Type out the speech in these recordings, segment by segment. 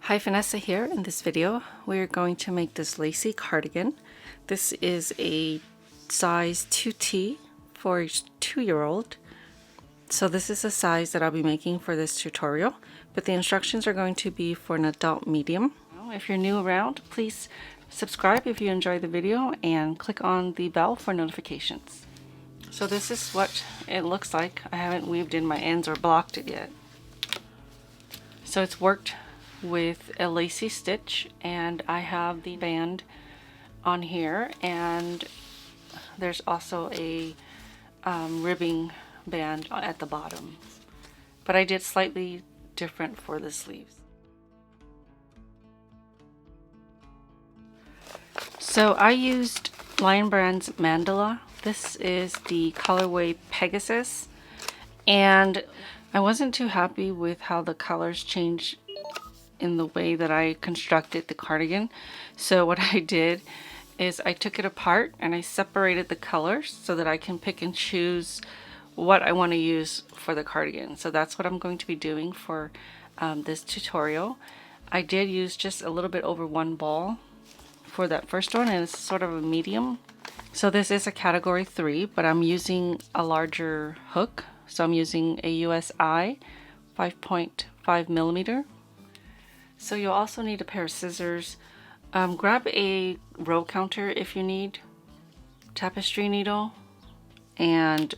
Hi, Phanessa here. In this video, we're going to make this lacy cardigan. This is a size 2T for a 2-year-old. So this is the size that I'll be making for this tutorial, but the instructions are going to be for an adult medium. If you're new around, please subscribe if you enjoy the video and click on the bell for notifications. So this is what it looks like. I haven't weaved in my ends or blocked it yet. So it's worked with a lacy stitch, and I have the band on here, and there's also a ribbing band at the bottom, but I did slightly different for the sleeves. So I used Lion Brand's Mandala. This is the colorway Pegasus, and I wasn't too happy with how the colors changed in the way that I constructed the cardigan. So what I did is I took it apart and I separated the colors so that I can pick and choose what I want to use for the cardigan. So that's what I'm going to be doing for this tutorial. I did use just a little bit over one ball for that first one, and it's sort of a medium. So this is a category 3, but I'm using a larger hook. So I'm using a USI 5.5 millimeter. So you'll also need a pair of scissors. Grab a row counter if you need, tapestry needle, and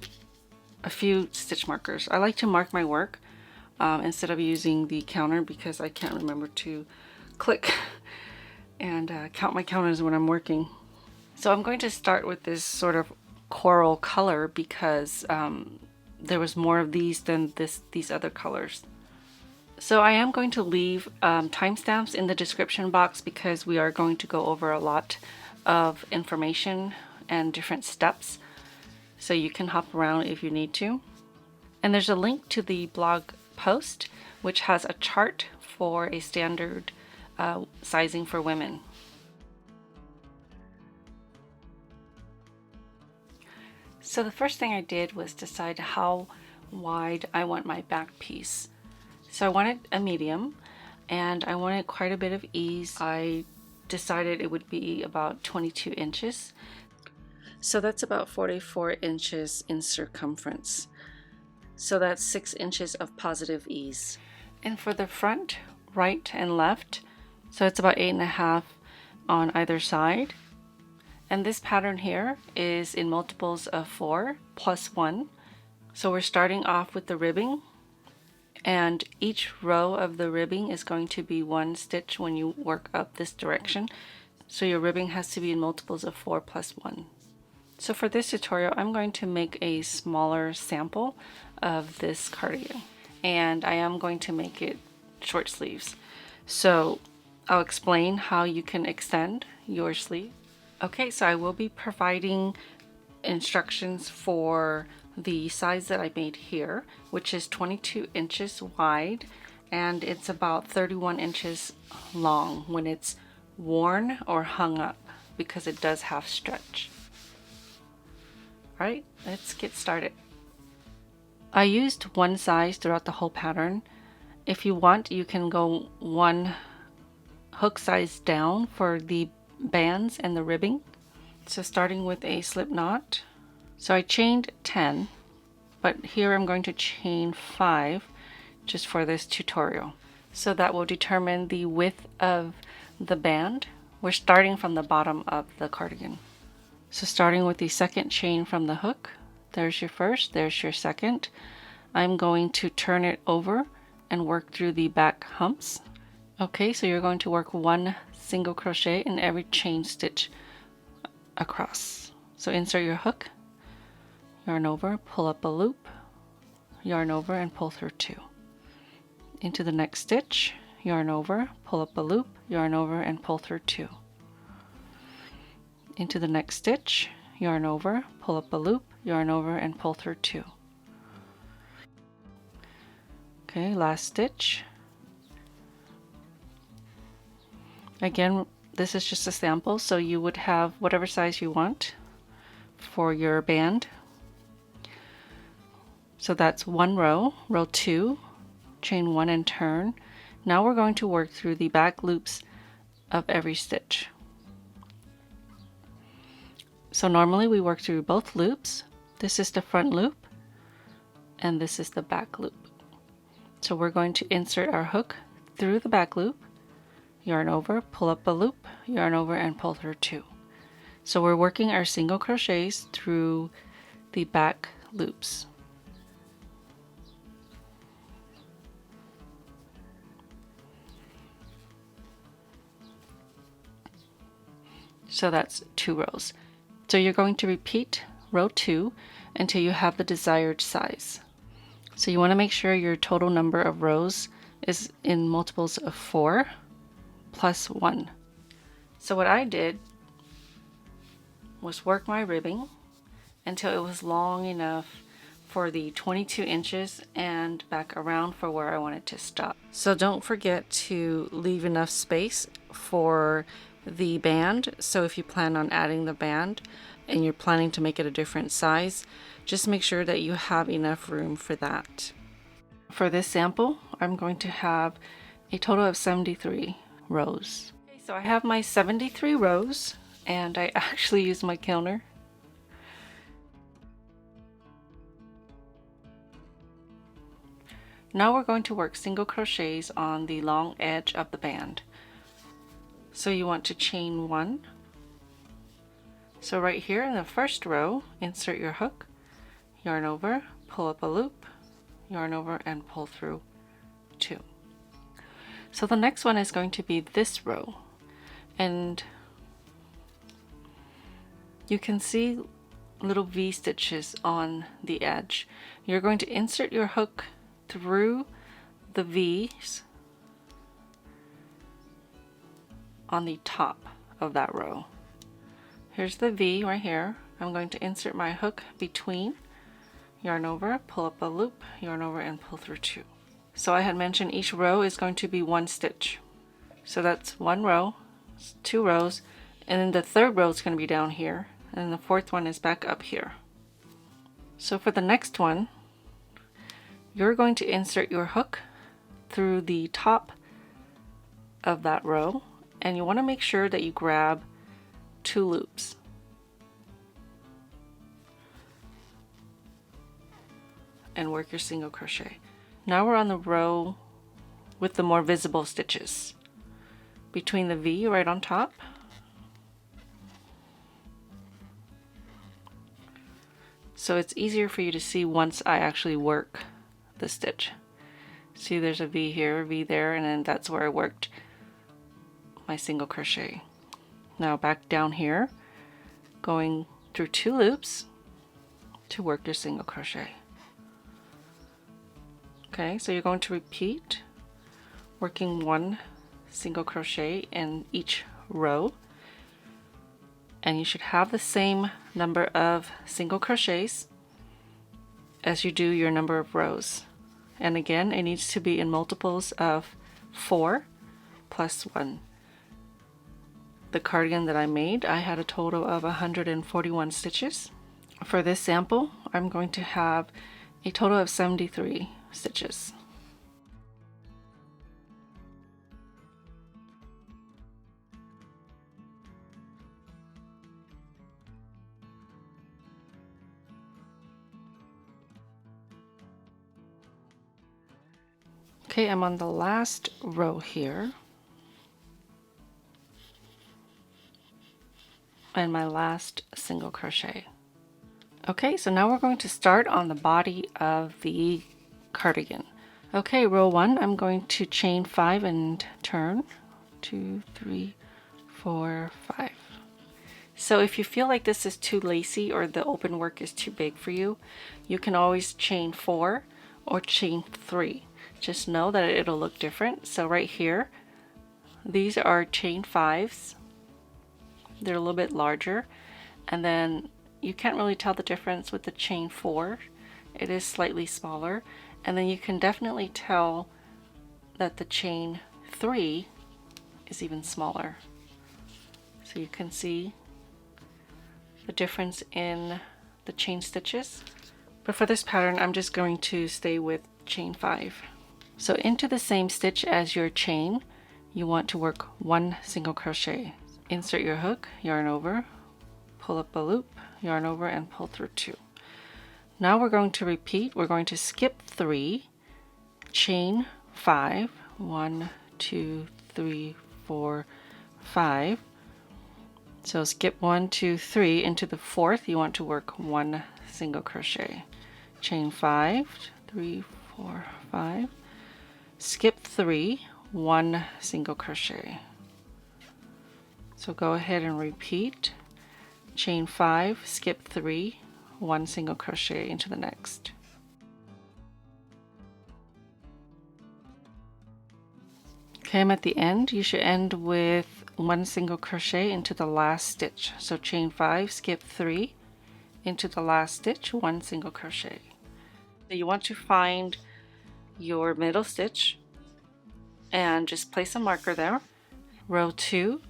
a few stitch markers. I like to mark my work instead of using the counter because I can't remember to click and count my counters when I'm working. So I'm going to start with this sort of coral color because there was more of these than these other colors. So I am going to leave timestamps in the description box because we are going to go over a lot of information and different steps. So you can hop around if you need to. And there's a link to the blog post, which has a chart for a standard sizing for women. So the first thing I did was decide how wide I want my back piece. So I wanted a medium, and I wanted quite a bit of ease. I decided it would be about 22 inches. So that's about 44 inches in circumference. So that's 6 inches of positive ease. And for the front, right and left, so it's about 8.5 on either side. And this pattern here is in multiples of 4 plus 1. So we're starting off with the ribbing. And each row of the ribbing is going to be 1 stitch when you work up this direction. So your ribbing has to be in multiples of 4 plus 1. So for this tutorial, I'm going to make a smaller sample of this cardigan. And I am going to make it short sleeves. So I'll explain how you can extend your sleeve. Okay, so I will be providing instructions for the size that I made here, which is 22 inches wide, and it's about 31 inches long when it's worn or hung up because it does have stretch. All right, let's get started. I used one size throughout the whole pattern. If you want, you can go one hook size down for the bands and the ribbing. So starting with a slip knot. So I chained 10, but here I'm going to chain 5 just for this tutorial. So that will determine the width of the band. We're starting from the bottom of the cardigan. So starting with the second chain from the hook, there's your first, there's your second. I'm going to turn it over and work through the back humps. Okay, so you're going to work 1 single crochet in every chain stitch across. So insert your hook, yarn over, pull up a loop, yarn over and pull through 2. Into the next stitch, yarn over, pull up a loop, yarn over and pull through 2. Into the next stitch, yarn over, pull up a loop, yarn over and pull through 2. Okay, last stitch. Again, this is just a sample, so you would have whatever size you want for your band. So that's one row, row 2, chain 1 and turn, Now we're going to work through the back loops of every stitch. So normally we work through both loops. This is the front loop and this is the back loop. So we're going to insert our hook through the back loop, yarn over, pull up a loop, yarn over, and pull through 2. So we're working our single crochets through the back loops. So that's 2 rows. So you're going to repeat row 2 until you have the desired size. So you want to make sure your total number of rows is in multiples of 4 plus 1. So what I did was work my ribbing until it was long enough for the 22 inches and back around for where I wanted to stop. So don't forget to leave enough space for the band. So if you plan on adding the band and you're planning to make it a different size, just make sure that you have enough room for that. For this sample, I'm going to have a total of 73 rows. Okay, so I have my 73 rows and I actually use my counter. Now we're going to work single crochets on the long edge of the band. So you want to chain 1. So right here in the first row, insert your hook, yarn over, pull up a loop, yarn over, and pull through 2. So the next one is going to be this row, and you can see little V stitches on the edge. You're going to insert your hook through the V's on the top of that row. Here's the V right here. I'm going to insert my hook between, yarn over, pull up a loop, yarn over, and pull through 2. So I had mentioned each row is going to be 1 stitch. So that's 1 row, 2 rows, and then the third row is going to be down here, and the fourth one is back up here. So for the next one, you're going to insert your hook through the top of that row, and you want to make sure that you grab 2 loops. And work your single crochet. Now we're on the row with the more visible stitches. Between the V right on top, so it's easier for you to see once I actually work the stitch. See, there's a V here, a V there, and then that's where I worked my single crochet. Now back down here, going through 2 loops to work your single crochet. Okay, so you're going to repeat working 1 single crochet in each row, and you should have the same number of single crochets as you do your number of rows. And again, it needs to be in multiples of 4 plus 1. The cardigan that I made, I had a total of 141 stitches. For this sample, I'm going to have a total of 73 stitches. Okay, I'm on the last row here. And my last single crochet. Okay, so now we're going to start on the body of the cardigan. Okay, row 1, I'm going to chain 5 and turn 2, 3, 4, 5. So if you feel like this is too lacy or the open work is too big for you, you can always chain 4 or chain 3. Just know that it'll look different. So right here, these are chain 5s. They're a little bit larger, and then you can't really tell the difference with the chain 4. It is slightly smaller, and then you can definitely tell that the chain 3 is even smaller. So you can see the difference in the chain stitches. But for this pattern, I'm just going to stay with chain 5. So into the same stitch as your chain, you want to work 1 single crochet. Insert your hook, yarn over, pull up a loop, yarn over, and pull through 2. Now we're going to repeat. We're going to skip 3, chain 5, 1, 2, 3, 4, 5. So skip 1, 2, 3. Into the 4th, you want to work 1 single crochet. Chain 5, 3, 4, 5. Skip 3, 1 single crochet. So go ahead and repeat. Chain 5, skip 3, 1 single crochet into the next. Okay, I'm at the end. You should end with 1 single crochet into the last stitch. So chain 5, skip 3, into the last stitch, 1 single crochet. So you want to find your middle stitch and just place a marker there. Row 2,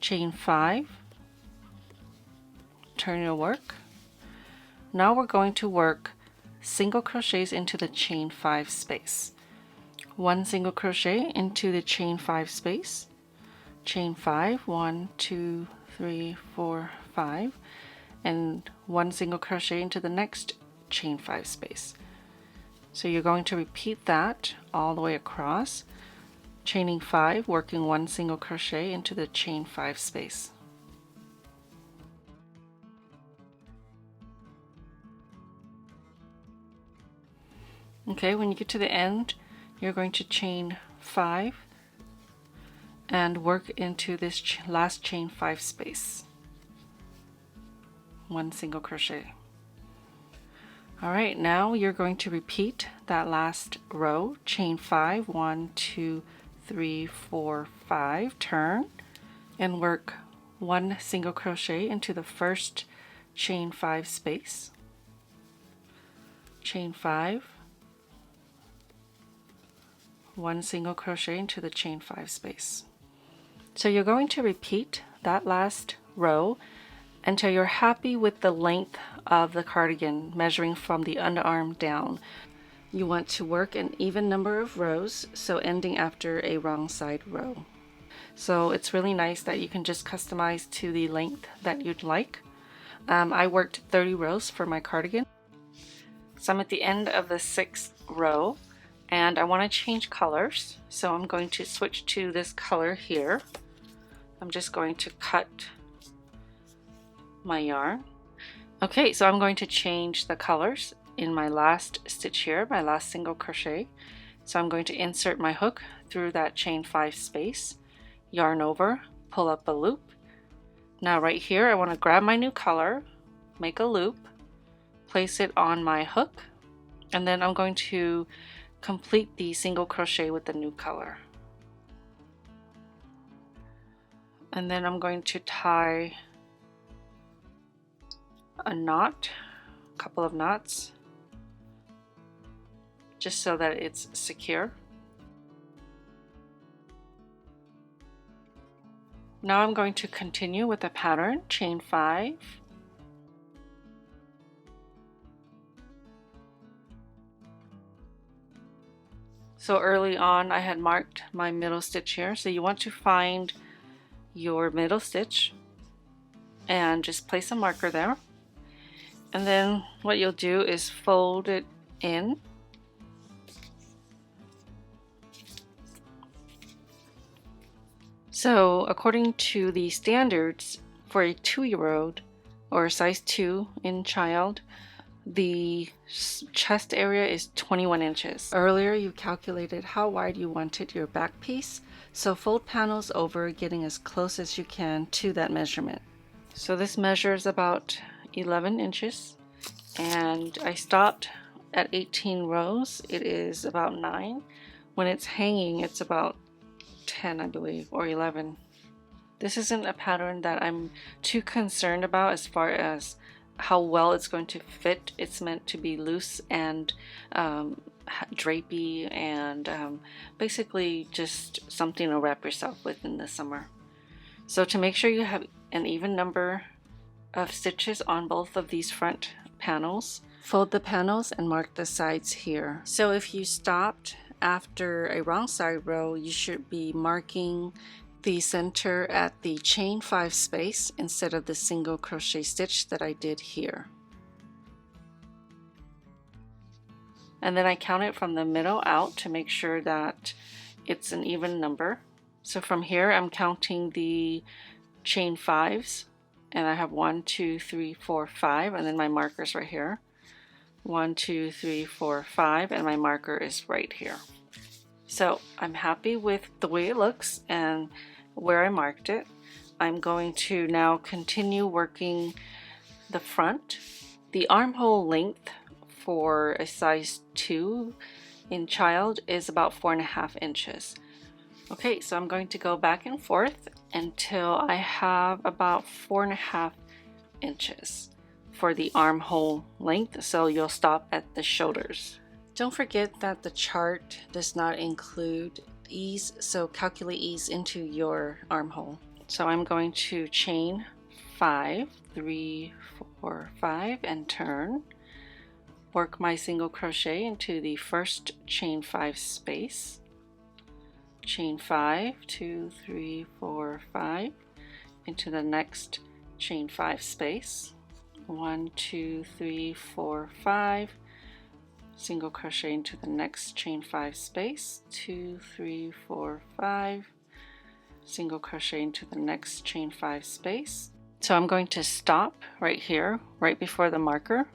chain 5, turn your work. Now we're going to work single crochets into the chain 5 space. 1 single crochet into the chain 5 space, chain 5, 1, 2, 3, 4, 5, and 1 single crochet into the next chain 5 space. So you're going to repeat that all the way across, chaining 5, working 1 single crochet into the chain 5 space. Okay, when you get to the end, you're going to chain 5 and work into this last chain 5 space. 1 single crochet. Alright, now you're going to repeat that last row, chain 5, 1, 2, 3, 4, 5, turn, and work 1 single crochet into the first chain 5 space. Chain 5, 1 single crochet into the chain 5 space. So you're going to repeat that last row until you're happy with the length of the cardigan, measuring from the underarm down. You want to work an even number of rows, so ending after a wrong side row. So it's really nice that you can just customize to the length that you'd like. I worked 30 rows for my cardigan. So I'm at the end of the 6th row, and I want to change colors, so I'm going to switch to this color here. I'm just going to cut my yarn. Okay, so I'm going to change the colors in my last stitch here, my last single crochet. So I'm going to insert my hook through that chain 5 space, yarn over, pull up a loop. Now right here I want to grab my new color, make a loop, place it on my hook, and then I'm going to complete the single crochet with the new color. And then I'm going to tie a knot, a couple of knots, just so that it's secure. Now I'm going to continue with the pattern, chain 5, so early on I had marked my middle stitch here, so you want to find your middle stitch and just place a marker there, and then what you'll do is fold it in. So according to the standards for a 2-year-old or a size 2 in child, the chest area is 21 inches. Earlier you calculated how wide you wanted your back piece, so fold panels over, getting as close as you can to that measurement. So this measures about 11 inches, and I stopped at 18 rows. It is about 9. When it's hanging, it's about 10, I believe, or 11. This isn't a pattern that I'm too concerned about as far as how well it's going to fit. It's meant to be loose and drapey, and basically just something to wrap yourself with in the summer. So to make sure you have an even number of stitches on both of these front panels, fold the panels and mark the sides here. So if you stopped after a wrong side row, you should be marking the center at the chain 5 space instead of the single crochet stitch that I did here. And then I count it from the middle out to make sure that it's an even number. So from here I'm counting the chain 5s, and I have 1, 2, 3, 4, 5, and then my marker's right here. 1, 2, 3, 4, 5, and my marker is right here. So I'm happy with the way it looks and where I marked it. I'm going to now continue working the front. The armhole length for a size 2 in child is about 4.5 inches. Okay, so I'm going to go back and forth until I have about 4.5 inches for the armhole length, so you'll stop at the shoulders. Don't forget that the chart does not include ease, so calculate ease into your armhole. So I'm going to chain 5, 3, 4, 5, and turn. Work my single crochet into the first chain 5 space. Chain 5, 2, 3, 4, 5, into the next chain 5 space. 1, 2, 3, 4, 5. Single crochet into the next chain 5 space. 2, 3, 4, 5. Single crochet into the next chain 5 space. So I'm going to stop right here, right before the marker.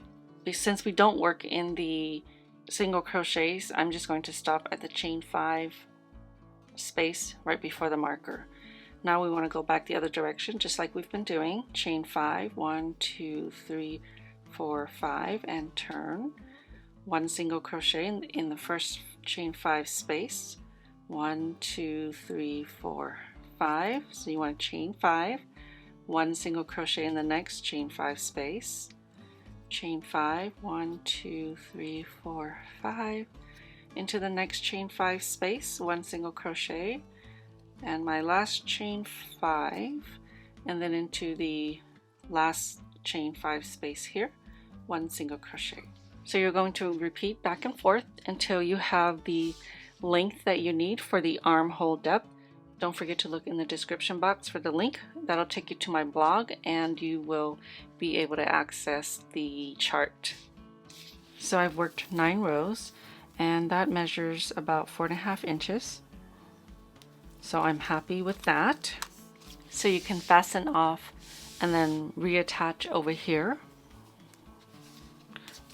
Since we don't work in the single crochets, I'm just going to stop at the chain 5 space right before the marker. Now we want to go back the other direction, just like we've been doing. Chain 5, 1, 2, 3, 4, 5, and turn. 1 single crochet in the first chain 5 space. 1, 2, 3, 4, 5. So you want to chain 5, 1 single crochet in the next chain 5 space. Chain 5, 1, 2, 3, 4, 5, into the next chain 5 space, 1 single crochet, and my last chain 5, and then into the last chain 5 space here, 1 single crochet. So you're going to repeat back and forth until you have the length that you need for the armhole depth. Don't forget to look in the description box for the link. That'll take you to my blog and you will be able to access the chart. So I've worked 9 rows and that measures about 4.5 inches. So I'm happy with that. So you can fasten off and then reattach over here.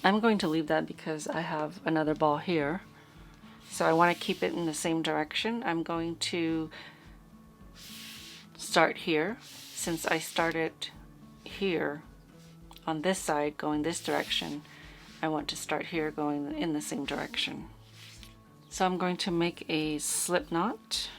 I'm going to leave that because I have another ball here. So I want to keep it in the same direction. I'm going to start here. Since I started here on this side going this direction, I want to start here going in the same direction. So I'm going to make a slip knot.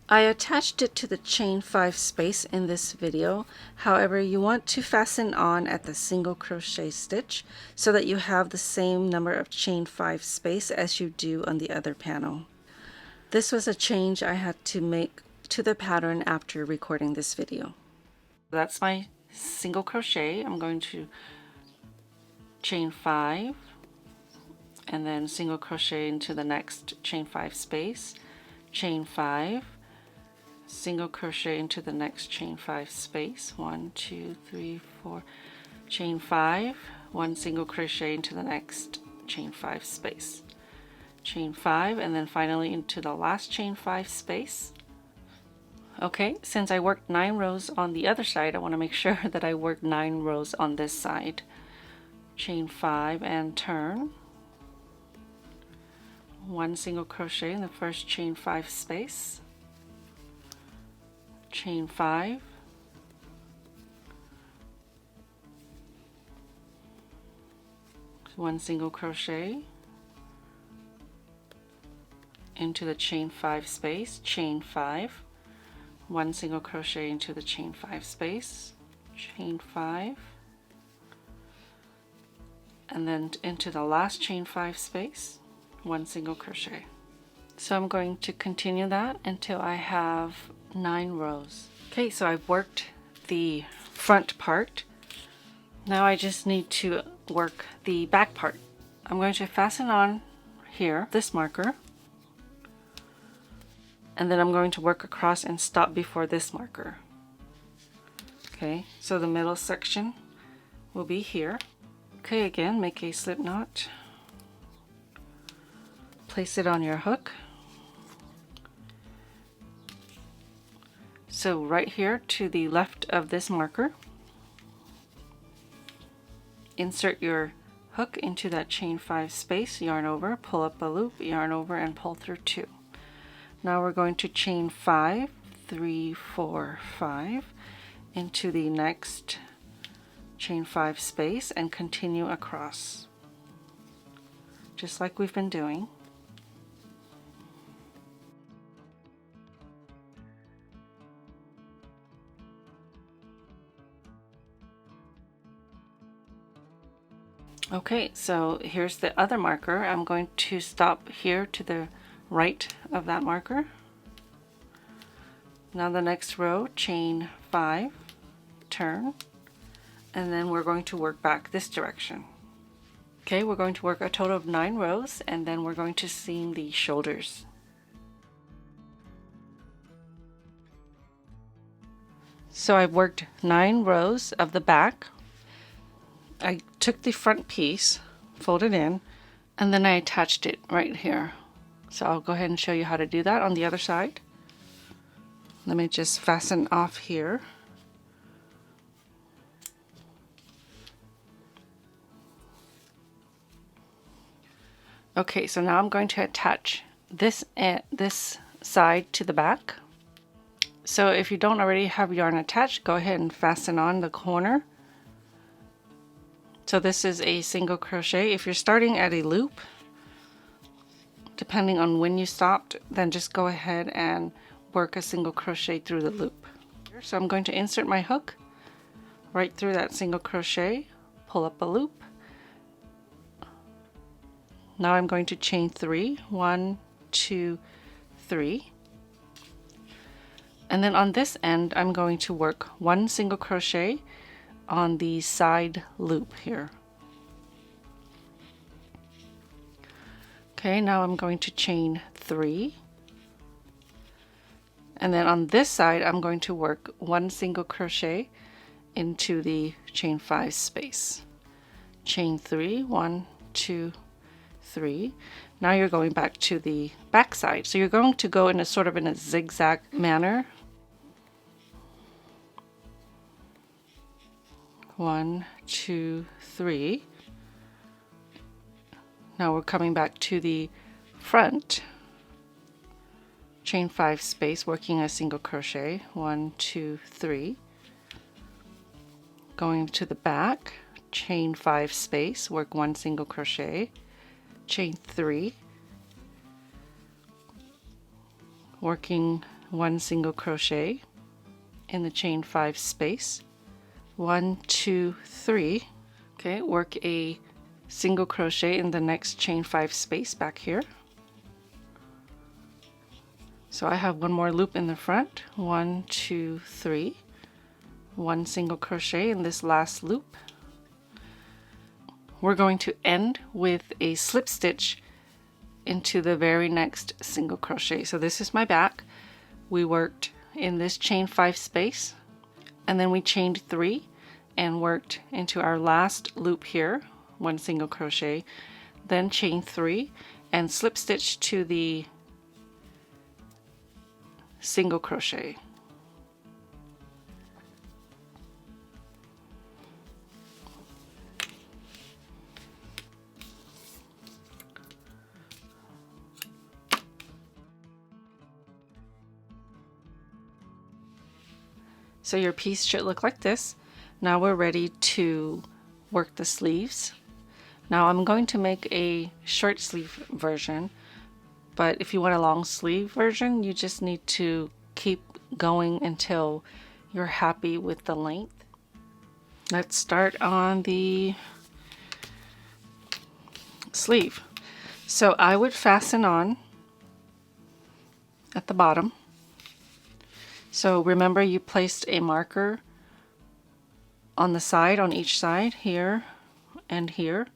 I attached it to the chain 5 space in this video. However, you want to fasten on at the single crochet stitch so that you have the same number of chain 5 space as you do on the other panel. This was a change I had to make to the pattern after recording this video. That's my single crochet. I'm going to chain 5 and then single crochet into the next chain 5 space, chain 5, single crochet into the next chain 5 space, 1, 2, 3, 4, chain 5, 1 single crochet into the next chain 5 space, chain 5, and then finally into the last chain 5 space. Okay, since I worked 9 rows on the other side, I want to make sure that I work 9 rows on this side. Chain 5 and turn. 1 single crochet in the first chain 5 space. Chain 5. One single crochet into the chain 5 space, chain 5. 1 single crochet into the chain 5 space, chain 5, and then into the last chain 5 space, 1 single crochet. So I'm going to continue that until I have 9 rows. Okay, so I've worked the front part. Now I just need to work the back part. I'm going to fasten on here this marker, and then I'm going to work across and stop before this marker. Okay, so the middle section will be here. Okay, again, make a slip knot. Place it on your hook. So right here to the left of this marker, insert your hook into that chain 5 space, yarn over, pull up a loop, yarn over, and pull through 2. Now we're going to chain 5, 3, 4, 5 into the next chain 5 space and continue across, just like we've been doing. Okay, so here's the other marker. I'm going to stop here to the right of that marker. Now the next row, chain 5, turn, and then we're going to work back this direction. Okay, we're going to work a total of 9 rows, and then we're going to seam the shoulders. So I've worked 9 rows of the back. I took the front piece, folded in, and then I attached it right here. So I'll go ahead and show you how to do that on the other side. Let me just fasten off here. Okay, so now I'm going to attach this side to the back. So if you don't already have yarn attached, go ahead and fasten on the corner. So this is a single crochet. If you're starting at a loop, depending on when you stopped, then just go ahead and work a single crochet through the loop. So I'm going to insert my hook right through that single crochet, pull up a loop. Now I'm going to chain 3, 1, 2, 3. And then on this end, I'm going to work 1 single crochet on the side loop here. Okay, now I'm going to chain 3. And then on this side, I'm going to work 1 single crochet into the chain 5 space. Chain 3, 1, 2, 3. Now you're going back to the back side. So you're going to go in a sort of in a zigzag manner. 1, 2, 3. Now we're coming back to the front, chain 5 space, working a single crochet, 1, 2, 3. Going to the back, chain 5 space, work 1 single crochet, chain 3, working 1 single crochet in the chain 5 space, 1, 2, 3. Okay, work a single crochet in the next chain 5 space back here. So I have one more loop in the front, 1, 2, 3, 1 single crochet in this last loop. We're going to end with a slip stitch into the very next single crochet. So this is my back. We worked in this chain 5 space, and then we chained 3 and worked into our last loop here, 1 single crochet, then chain 3 and slip stitch to the single crochet. So your piece should look like this. Now we're ready to work the sleeves. Now I'm going to make a short sleeve version, but if you want a long sleeve version, you just need to keep going until you're happy with the length. Let's start on the sleeve. So I would fasten on at the bottom. So remember, you placed a marker on the side, on each side, here and here.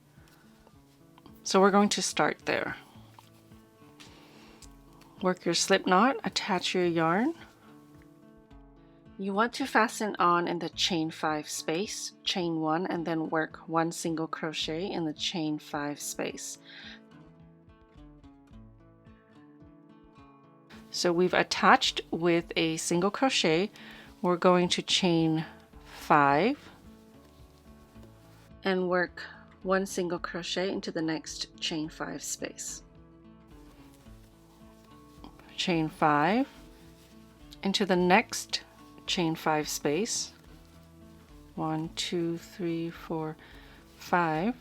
So we're going to start there. Work your slip knot, attach your yarn. You want to fasten on in the chain 5 space, chain 1, and then work 1 single crochet in the chain 5 space. So we've attached with a single crochet. We're going to chain 5 and work 1 single crochet into the next chain 5 space. Chain 5 into the next chain 5 space. 1, 2, 3, 4, 5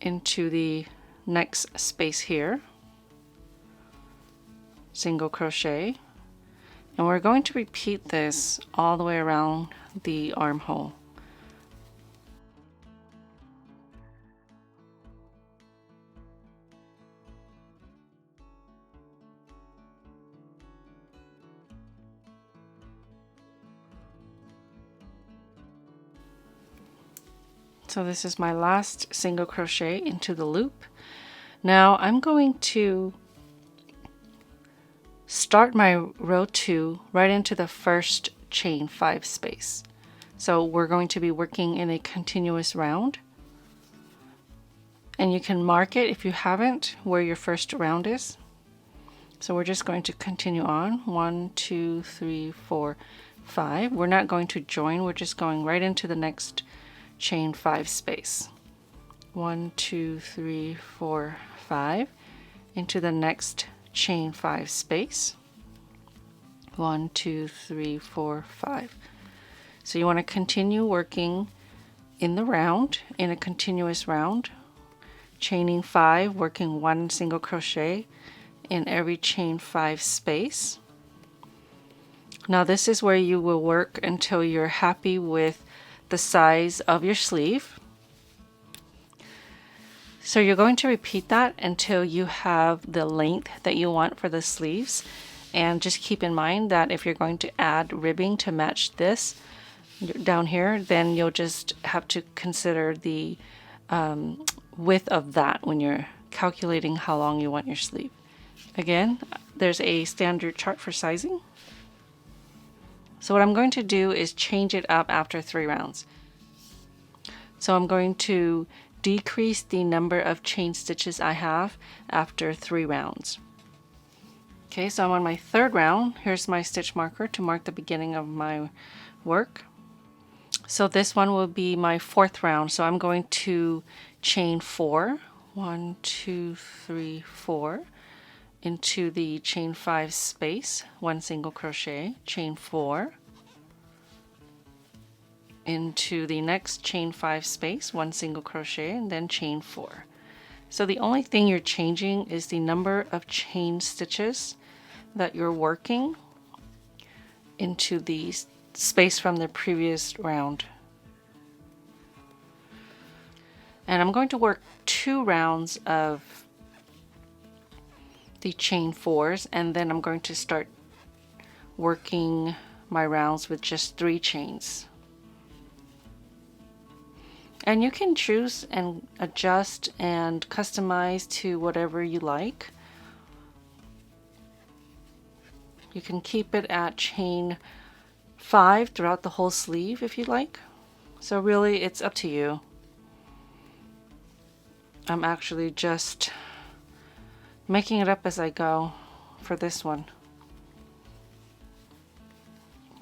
into the next space here, single crochet, and we're going to repeat this all the way around the armhole. So this is my last single crochet into the loop. Now I'm going to start my row 2 right into the first chain 5 space. So we're going to be working in a continuous round. And you can mark it if you haven't where your first round is. So we're just going to continue on. 1, 2, 3, 4, 5. We're not going to join, we're just going right into the next chain 5 space. 1, 2, 3, 4, 5 into the next chain 5 space. 1, 2, 3, 4, 5. So you want to continue working in the round, in a continuous round, chaining 5, working 1 single crochet in every chain 5 space. Now this is where you will work until you're happy with the size of your sleeve. So you're going to repeat that until you have the length that you want for the sleeves. And just keep in mind that if you're going to add ribbing to match this down here, then you'll just have to consider the width of that when you're calculating how long you want your sleeve. Again, there's a standard chart for sizing. So what I'm going to do is change it up after 3 rounds. So I'm going to decrease the number of chain stitches I have after 3 rounds. Okay, so I'm on my 3rd round. Here's my stitch marker to mark the beginning of my work. So this one will be my 4th round. So I'm going to chain 4. 1, 2, 3, 4 into the chain 5 space, 1 single crochet, chain 4 into the next chain 5 space, 1 single crochet, and then chain 4. So the only thing you're changing is the number of chain stitches that you're working into the space from the previous round. And I'm going to work 2 rounds of the chain 4s, and then I'm going to start working my rounds with just 3 chains. And you can choose and adjust and customize to whatever you like. You can keep it at chain 5 throughout the whole sleeve if you like. So really it's up to you. I'm actually just making it up as I go for this one,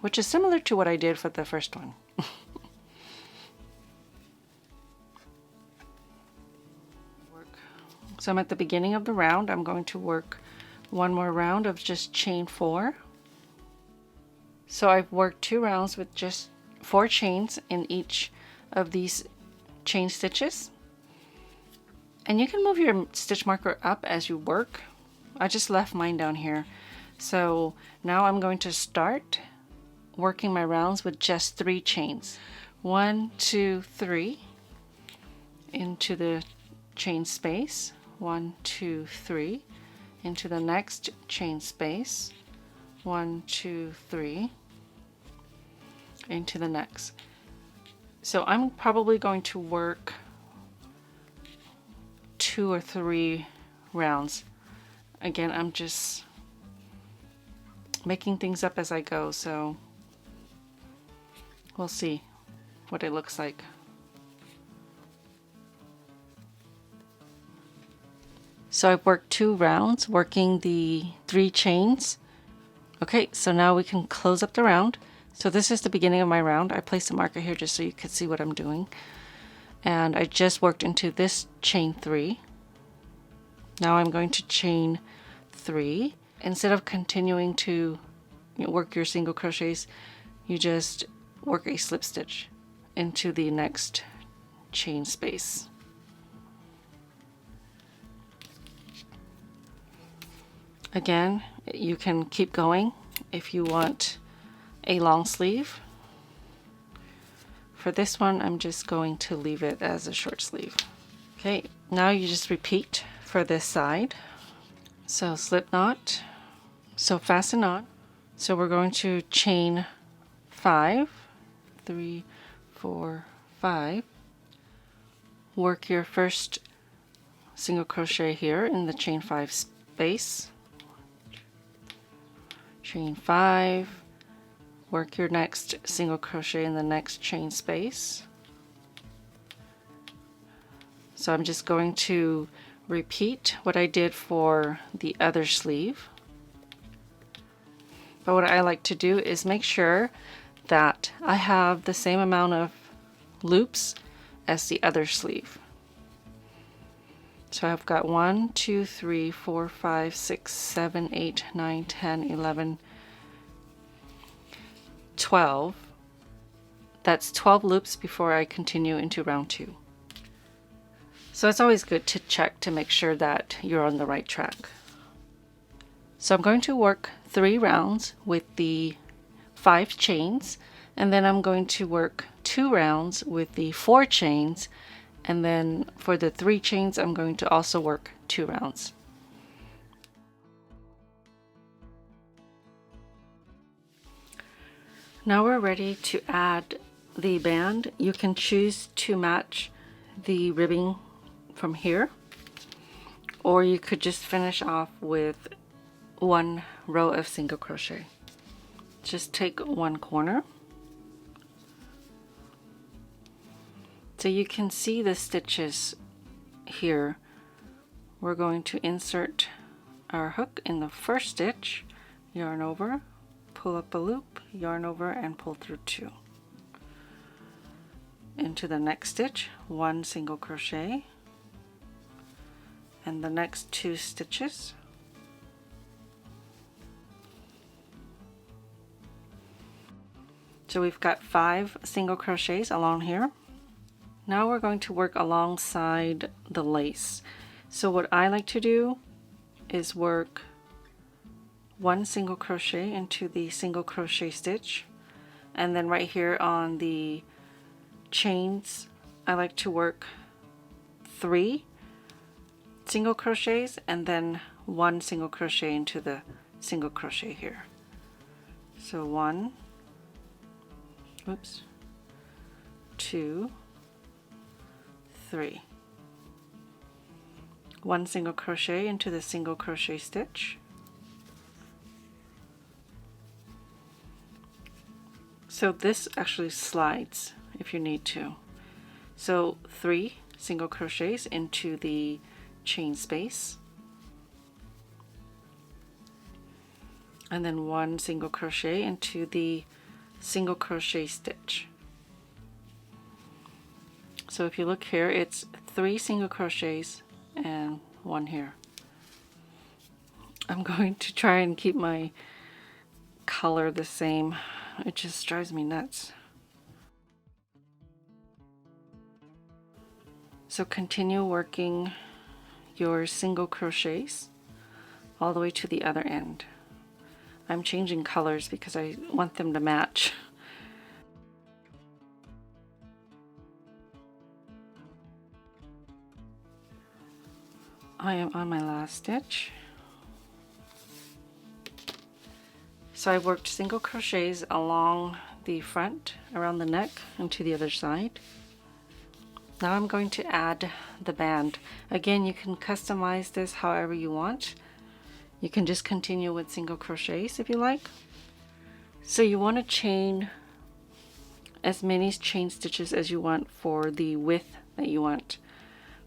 which is similar to what I did for the first one. So I'm at the beginning of the round. I'm going to work 1 more round of just chain 4. So I've worked 2 rounds with just 4 chains in each of these chain stitches. And you can move your stitch marker up as you work. I just left mine down here. So now I'm going to start working my rounds with just 3 chains. 1, 2, 3 into the chain space. 1, 2, 3 into the next chain space. 1, 2, 3 into the next. So I'm probably going to work 2 or 3 rounds Again, I'm just making things up as I go, so we'll see what it looks like. So I've worked 2 rounds, working the 3 chains. Okay, so now we can close up the round. So this is the beginning of my round. I placed a marker here just so you could see what I'm doing. And I just worked into this chain 3. Now I'm going to chain 3. Instead of continuing to work your single crochets, you just work a slip stitch into the next chain space. Again, you can keep going if you want a long sleeve. For this one, I'm just going to leave it as a short sleeve. Okay, now you just repeat for this side. So slip knot, so fasten on. So we're going to chain 5, 3, 4, 5. Work your first single crochet here in the chain 5 space. Chain 5, work your next single crochet in the next chain space. So I'm just going to repeat what I did for the other sleeve. But what I like to do is make sure that I have the same amount of loops as the other sleeve. So I've got 1, 2, 3, 4, 5, 6, 7, 8, 9, 10, 11, 12. That's 12 loops before I continue into round 2. So it's always good to check to make sure that you're on the right track. So I'm going to work 3 rounds with the 5 chains, and then I'm going to work 2 rounds with the 4 chains. And then for the 3 chains, I'm going to also work 2 rounds. Now we're ready to add the band. You can choose to match the ribbing from here, or you could just finish off with 1 row of single crochet. Just take 1 corner. So you can see the stitches here. We're going to insert our hook in the first stitch, yarn over, pull up a loop, yarn over, and pull through 2. Into the next stitch, 1 single crochet, and the next 2 stitches. So we've got 5 single crochets along here. Now we're going to work alongside the lace. So what I like to do is work 1 single crochet into the single crochet stitch, and then right here on the chains I like to work 3 single crochets and then 1 single crochet into the single crochet here. So 1, oops, 2, 3. 1 single crochet into the single crochet stitch. So this actually slides if you need to. So 3 single crochets into the chain space, and then 1 single crochet into the single crochet stitch. So if you look here, it's 3 single crochets and 1 here. I'm going to try and keep my color the same. It just drives me nuts. So continue working your single crochets all the way to the other end. I'm changing colors because I want them to match. I am on my last stitch. So I worked single crochets along the front, around the neck, and to the other side. Now I'm going to add the band. Again, you can customize this however you want. You can just continue with single crochets if you like. So you want to chain as many chain stitches as you want for the width that you want.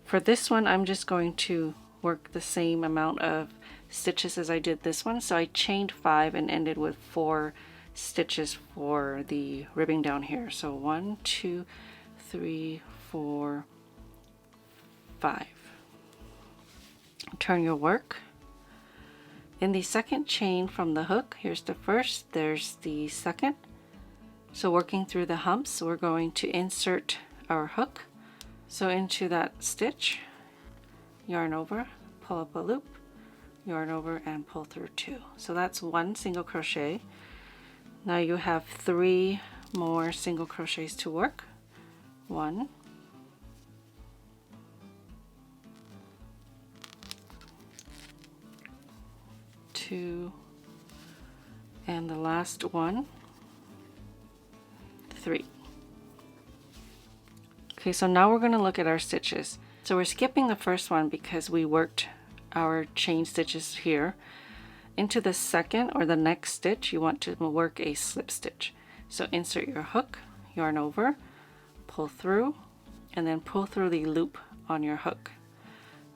For this one, I'm just going to work the same amount of stitches as I did this one. So I chained 5 and ended with 4 stitches for the ribbing down here. So 1, 2, 3, 4, 5. Turn your work. In the second chain from the hook, here's the first, there's the second. So working through the humps, we're going to insert our hook. So into that stitch, yarn over, pull up a loop, yarn over, and pull through 2. So that's 1 single crochet. Now you have 3 more single crochets to work. 1, 2, and the last one, 3. Okay, so now we're going to look at our stitches. So we're skipping the first one because we worked our chain stitches here. Into the second or the next stitch, you want to work a slip stitch. So insert your hook, yarn over, pull through, and then pull through the loop on your hook.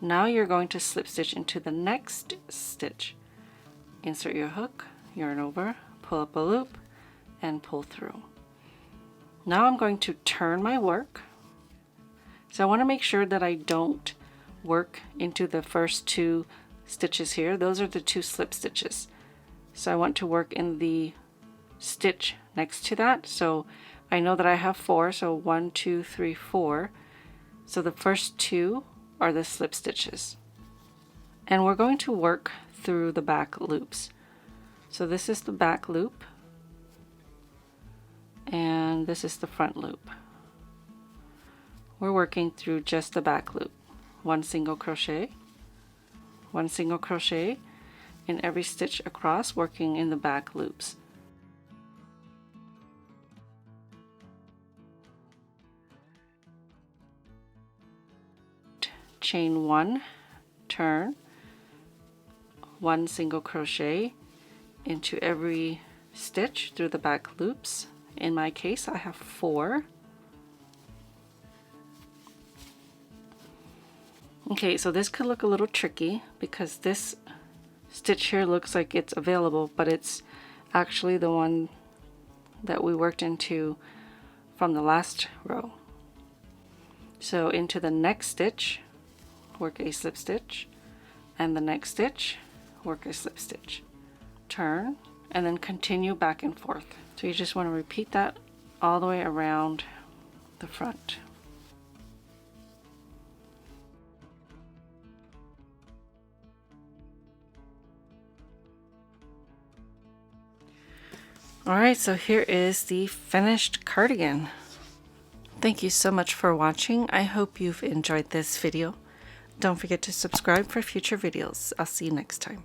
Now you're going to slip stitch into the next stitch. Insert your hook, yarn over, pull up a loop, and pull through. Now I'm going to turn my work. So I want to make sure that I don't work into the first 2 stitches here. Those are the 2 slip stitches. So I want to work in the stitch next to that. So I know that I have 4, so 1, 2, 3, 4. So the first 2 are the slip stitches. And we're going to work through the back loops. So this is the back loop, and this is the front loop. We're working through just the back loop. 1 single crochet, 1 single crochet in every stitch across, working in the back loops. Chain 1, turn, 1 single crochet into every stitch through the back loops. In my case, I have 4. Okay, so this could look a little tricky because this stitch here looks like it's available, but it's actually the one that we worked into from the last row. So into the next stitch, work a slip stitch, and the next stitch, work a slip stitch, turn, and then continue back and forth. So you just want to repeat that all the way around the front. Alright, so here is the finished cardigan. Thank you so much for watching. I hope you've enjoyed this video. Don't forget to subscribe for future videos. I'll see you next time.